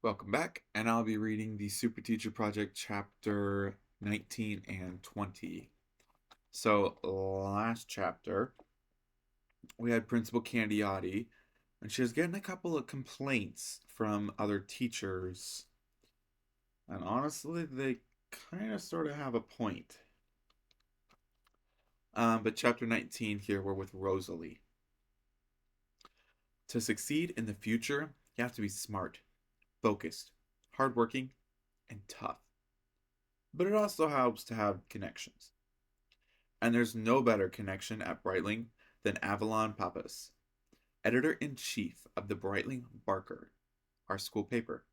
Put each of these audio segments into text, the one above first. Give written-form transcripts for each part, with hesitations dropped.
Welcome back, and I'll be reading the Superteacher Project chapter 19 and 20. So, last chapter, we had Principal Candiotti, and she was getting a couple of complaints from other teachers. And honestly, they kind of sort of have a point. But chapter 19 here, we're with Rosalie. To succeed in the future, you have to be smart, focused, hardworking, and tough. But it also helps to have connections. And there's no better connection at Breitling than Avalon Pappas, editor-in-chief of the Breitling Barker, our school paper.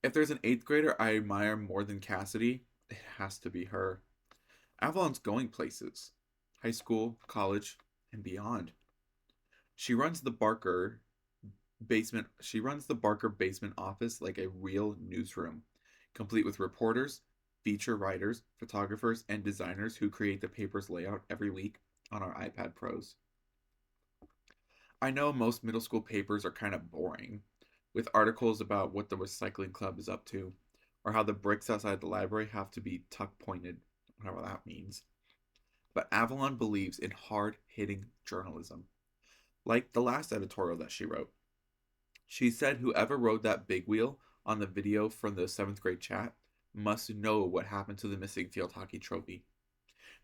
If there's an 8th grader I admire more than Cassidy, it has to be her. Avalon's going places. High school, college, and beyond. She runs the Barker basement office like a real newsroom, complete with reporters, feature writers, photographers, and designers who create the paper's layout every week on our iPad Pros. I know most middle school papers are kind of boring, with articles about what the recycling club is up to, or how the bricks outside the library have to be tuck pointed, whatever that means. But Avalon believes in hard hitting journalism, like the last editorial that she wrote. She said whoever rode that big wheel on the video from the 7th grade chat must know what happened to the missing field hockey trophy.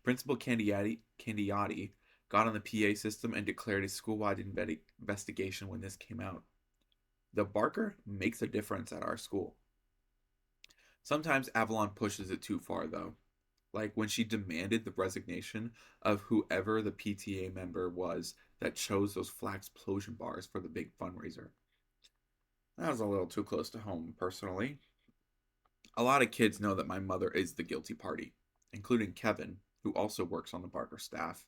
Principal Candiotti got on the PA system and declared a school-wide investigation when this came out. The Barker makes a difference at our school. Sometimes Avalon pushes it too far, though, like when she demanded the resignation of whoever the PTA member was that chose those Flaxplosion bars for the big fundraiser. That was a little too close to home, personally. A lot of kids know that my mother is the guilty party, including Kevin, who also works on the Barker staff.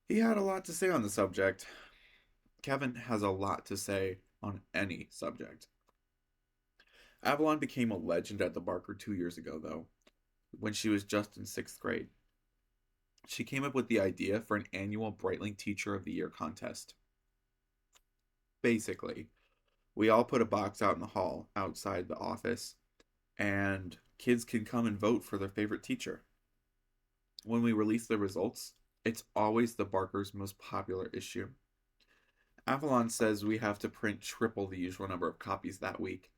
He had a lot to say on the subject. Kevin has a lot to say on any subject. Avalon became a legend at the Barker 2 years ago, though, when she was just in 6th grade. She came up with the idea for an annual Breitling Teacher of the Year contest. Basically, we all put a box out in the hall outside the office, and kids can come and vote for their favorite teacher. When we release the results, it's always the Barker's most popular issue. Avalon says we have to print triple the usual number of copies that week,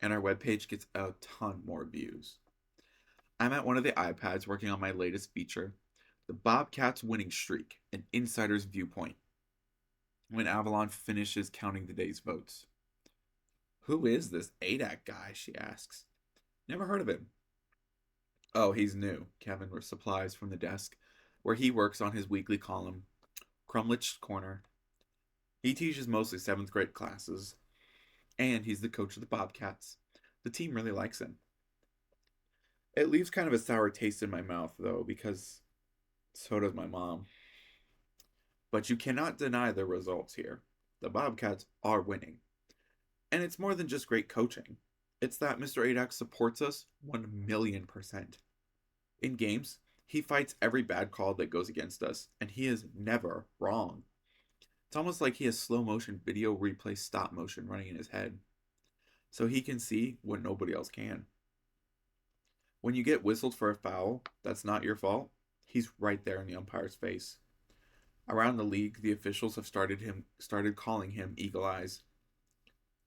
and our webpage gets a ton more views. I'm at one of the iPads working on my latest feature, the Bobcats winning streak, an insider's viewpoint, when Avalon finishes counting the day's votes. Who is this Adak guy? She asks. Never heard of him. Oh, he's new, Kevin supplies from the desk, where he works on his weekly column, Crumlich's Corner. He teaches mostly 7th grade classes, and he's the coach of the Bobcats. The team really likes him. It leaves kind of a sour taste in my mouth, though, because so does my mom. But you cannot deny the results here. The Bobcats are winning. And it's more than just great coaching. It's that Mr. Adak supports us 1,000,000%. In games, he fights every bad call that goes against us, and he is never wrong. It's almost like he has slow motion video replay stop motion running in his head, so he can see what nobody else can. When you get whistled for a foul that's not your fault, he's right there in the umpire's face. Around the league, the officials have started calling him Eagle Eyes.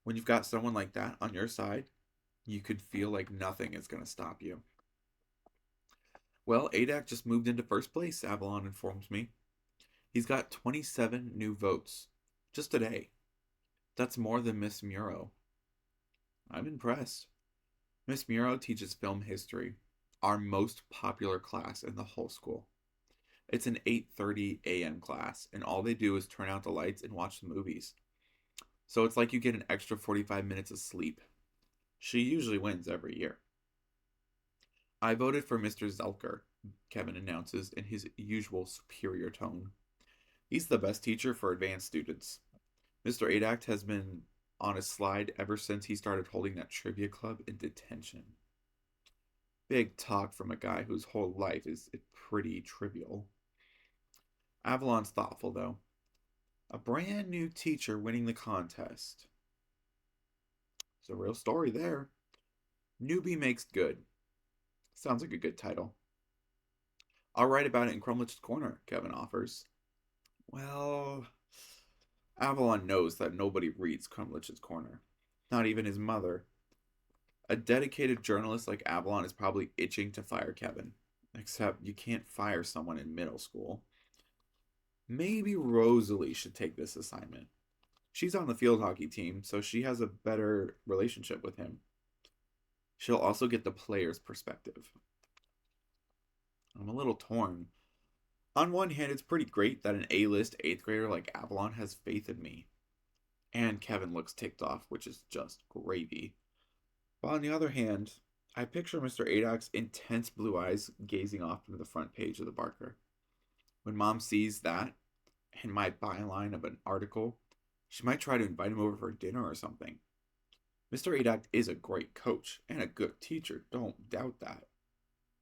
When you've got someone like that on your side, you could feel like nothing is going to stop you. Well, Adak just moved into first place, Avalon informs me. He's got 27 new votes. Just today. That's more than Miss Muro. I'm impressed. Miss Muro teaches film history, our most popular class in the whole school. It's an 8:30 a.m. class, and all they do is turn out the lights and watch the movies. So it's like you get an extra 45 minutes of sleep. She usually wins every year. I voted for Mr. Zelker, Kevin announces in his usual superior tone. He's the best teacher for advanced students. Mr. Adak has been on a slide ever since he started holding that trivia club in detention. Big talk from a guy whose whole life is pretty trivial. Avalon's thoughtful, though. A brand new teacher winning the contest. It's a real story there. Newbie makes good. Sounds like a good title. I'll write about it in Crumlich's Corner, Kevin offers. Well, Avalon knows that nobody reads Crumlich's Corner. Not even his mother. A dedicated journalist like Avalon is probably itching to fire Kevin. Except you can't fire someone in middle school. Maybe Rosalie should take this assignment. She's on the field hockey team, so she has a better relationship with him. She'll also get the player's perspective. I'm a little torn. On one hand, it's pretty great that an A-list 8th grader like Avalon has faith in me. And Kevin looks ticked off, which is just gravy. While on the other hand, I picture Mr. Adak's intense blue eyes gazing off into the front page of the Barker. When Mom sees that, and my byline of an article, she might try to invite him over for dinner or something. Mr. Adak is a great coach and a good teacher, don't doubt that.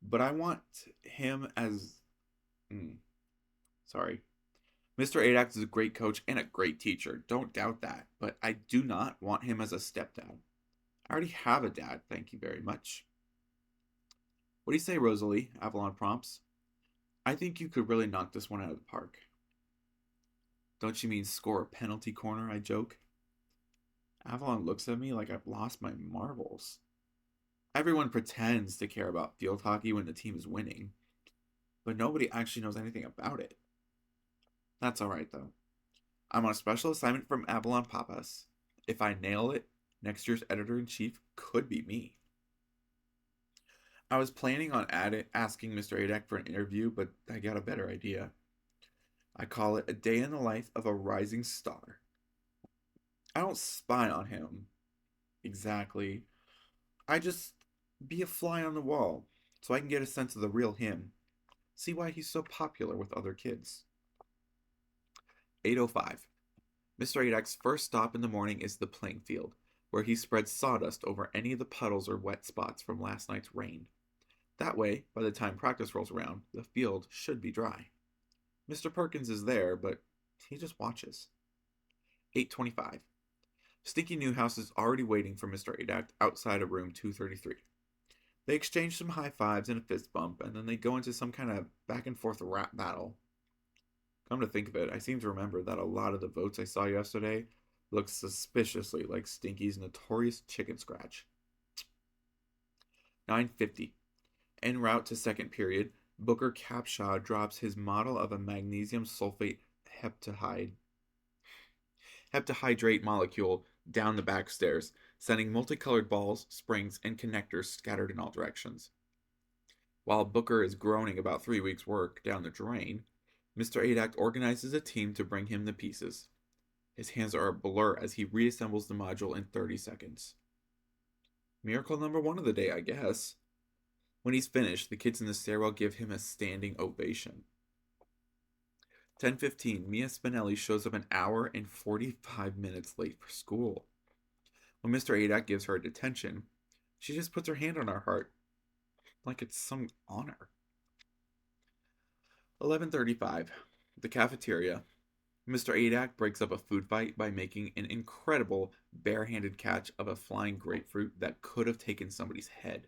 But I want him as. Sorry. Mr. Adak is a great coach and a great teacher, don't doubt that. But I do not want him as a stepdad. I already have a dad, thank you very much. What do you say, Rosalie? Avalon prompts. I think you could really knock this one out of the park. Don't you mean score a penalty corner, I joke. Avalon looks at me like I've lost my marbles. Everyone pretends to care about field hockey when the team is winning, but nobody actually knows anything about it. That's alright, though. I'm on a special assignment from Avalon Papas. If I nail it, next year's editor-in-chief could be me. I was planning on asking Mr. Adak for an interview, but I got a better idea. I call it a day in the life of a rising star. I don't spy on him, exactly. I just be a fly on the wall, so I can get a sense of the real him. See why he's so popular with other kids. 8:05. Mr. Adak's first stop in the morning is the playing field, where he spreads sawdust over any of the puddles or wet spots from last night's rain. That way, by the time practice rolls around, the field should be dry. Mr. Perkins is there, but he just watches. 8:25. Stinky Newhouse is already waiting for Mr. Adak outside of room 233. They exchange some high fives and a fist bump, and then they go into some kind of back and forth rap battle. Come to think of it, I seem to remember that a lot of the votes I saw yesterday looked suspiciously like Stinky's notorious chicken scratch. 9:50. En route to second period, Booker Capshaw drops his model of a magnesium sulfate heptahydrate molecule down the back stairs, sending multicolored balls, springs, and connectors scattered in all directions. While Booker is groaning about 3 weeks' work down the drain, Mr. Adak organizes a team to bring him the pieces. His hands are a blur as he reassembles the module in 30 seconds. Miracle number 1 of the day, I guess. When he's finished, the kids in the stairwell give him a standing ovation. 10:15, Mia Spinelli shows up an hour and 45 minutes late for school. When Mr. Adak gives her a detention, she just puts her hand on her heart, like it's some honor. 11:35, the cafeteria. Mr. Adak breaks up a food fight by making an incredible barehanded catch of a flying grapefruit that could have taken somebody's head.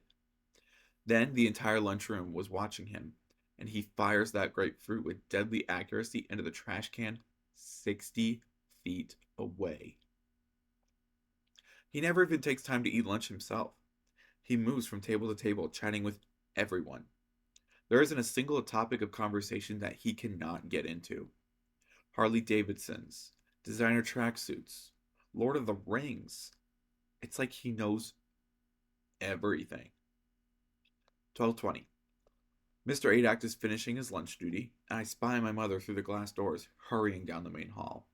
Then the entire lunchroom was watching him, and he fires that grapefruit with deadly accuracy into the trash can 60 feet away. He never even takes time to eat lunch himself. He moves from table to table, chatting with everyone. There isn't a single topic of conversation that he cannot get into. Harley Davidsons, designer tracksuits, Lord of the Rings. It's like he knows everything. 12:20. Mr. Adak is finishing his lunch duty, and I spy my mother through the glass doors, hurrying down the main hall.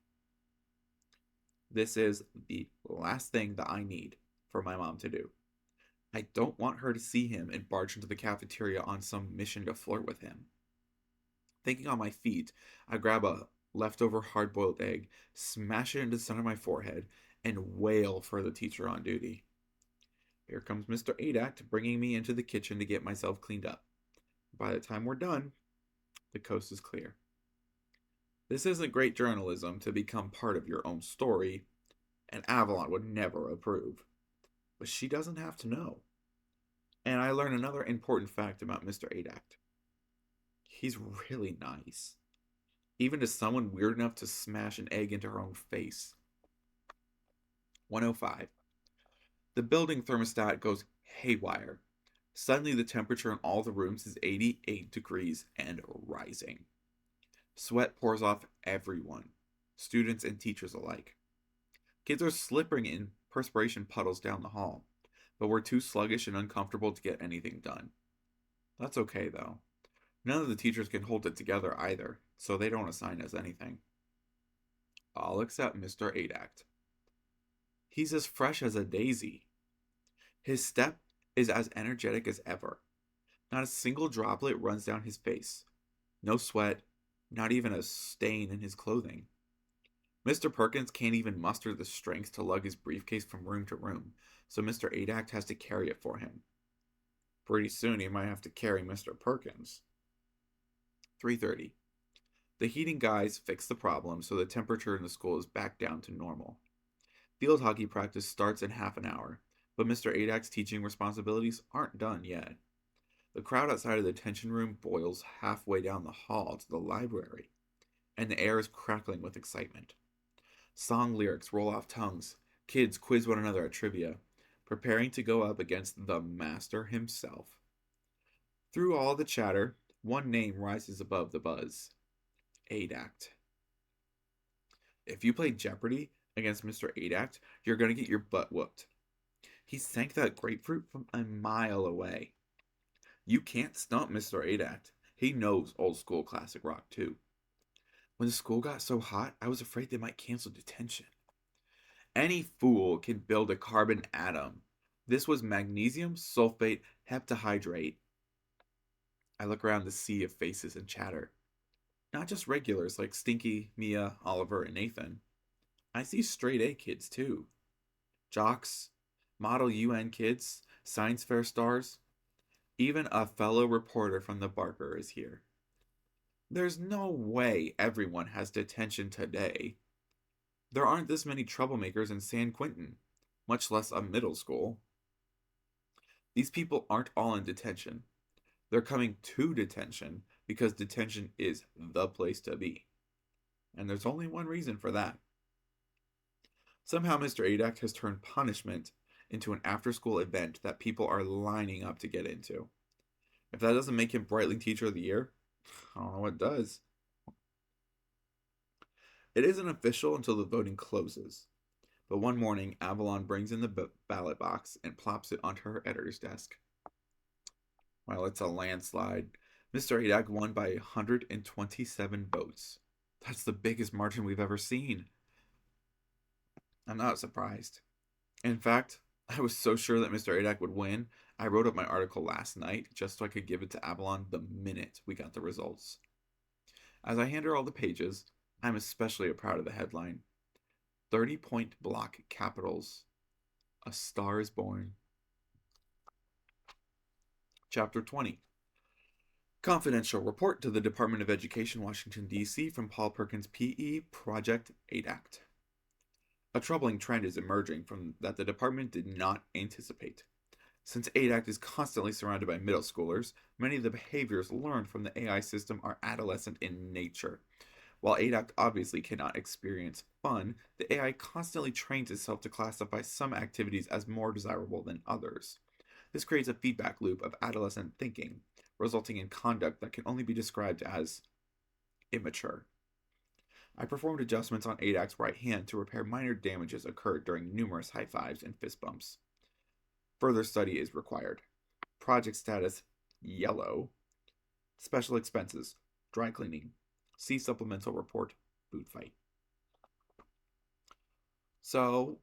This is the last thing that I need for my mom to do. I don't want her to see him and barge into the cafeteria on some mission to flirt with him. Thinking on my feet, I grab a leftover hard-boiled egg, smash it into the center of my forehead, and wail for the teacher on duty. Here comes Mr. Adak bringing me into the kitchen to get myself cleaned up. By the time we're done, the coast is clear. This isn't great journalism to become part of your own story, and Avalon would never approve. but she doesn't have to know. And I learned another important fact about Mr. Adak. He's really nice, even to someone weird enough to smash an egg into her own face. 105. The building thermostat goes haywire. Suddenly, the temperature in all the rooms is 88 degrees and rising. Sweat pours off everyone, students and teachers alike. Kids are slipping in perspiration puddles down the hall, but we're too sluggish and uncomfortable to get anything done. That's okay, though. None of the teachers can hold it together either, so they don't assign us anything. All except Mr. Adak. He's as fresh as a daisy. His step is as energetic as ever. Not a single droplet runs down his face. No sweat, not even a stain in his clothing. Mr. Perkins can't even muster the strength to lug his briefcase from room to room, so Mr. Adak has to carry it for him. Pretty soon he might have to carry Mr. Perkins. 3:30. The heating guys fix the problem so the temperature in the school is back down to normal. Field hockey practice starts in half an hour, but Mr. Adak's teaching responsibilities aren't done yet. The crowd outside of the detention room boils halfway down the hall to the library, and the air is crackling with excitement. Song lyrics roll off tongues. Kids quiz one another at trivia, preparing to go up against the master himself. Through all the chatter, one name rises above the buzz. Adak. If you play Jeopardy against Mr. Adak, you're going to get your butt whooped. He sank that grapefruit from a mile away. You can't stump Mr. Adak. He knows old school classic rock too. When the school got so hot, I was afraid they might cancel detention. Any fool can build a carbon atom. This was magnesium sulfate heptahydrate. I look around the sea of faces and chatter. Not just regulars like Stinky, Mia, Oliver, and Nathan. I see straight A kids too. Jocks, model UN kids, science fair stars. Even a fellow reporter from the Barker is here. There's no way everyone has detention today. There aren't this many troublemakers in San Quentin, much less a middle school. These people aren't all in detention. They're coming to detention because detention is the place to be. And there's only one reason for that. Somehow Mr. Adak has turned punishment into an after-school event that people are lining up to get into. If that doesn't make him Brightling Teacher of the Year, I don't know what does. It isn't official until the voting closes. But one morning, Avalon brings in the ballot box and plops it onto her editor's desk. Well, it's a landslide. Mr. Adak won by 127 votes. That's the biggest margin we've ever seen. I'm not surprised. In fact, I was so sure that Mr. Adak would win, I wrote up my article last night just so I could give it to Avalon the minute we got the results. As I hand her all the pages, I'm especially proud of the headline. 30-point block capitals. A Star is Born. Chapter 20. Confidential report to the Department of Education, Washington, D.C. from Paul Perkins, P.E. Project Adak. A troubling trend is emerging from that the department did not anticipate. Since Adak is constantly surrounded by middle schoolers, many of the behaviors learned from the AI system are adolescent in nature. While Adak obviously cannot experience fun, the AI constantly trains itself to classify some activities as more desirable than others. This creates a feedback loop of adolescent thinking, resulting in conduct that can only be described as immature. I performed adjustments on Adak's right hand to repair minor damages occurred during numerous high fives and fist bumps. Further study is required. Project status, yellow. Special expenses, dry cleaning. See supplemental report, boot fight. So,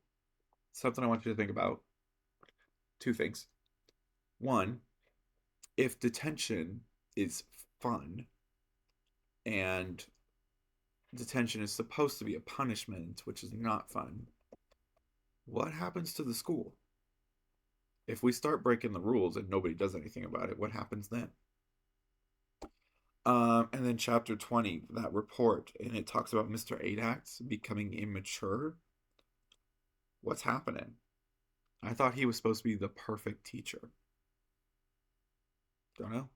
something I want you to think about. Two things. One, if detention is fun and detention is supposed to be a punishment, which is not fun, what happens to the school? If we start breaking the rules and nobody does anything about it, what happens then? And then chapter 20, that report, and it talks about Mr. Adak becoming immature. What's happening? I thought he was supposed to be the perfect teacher. Don't know.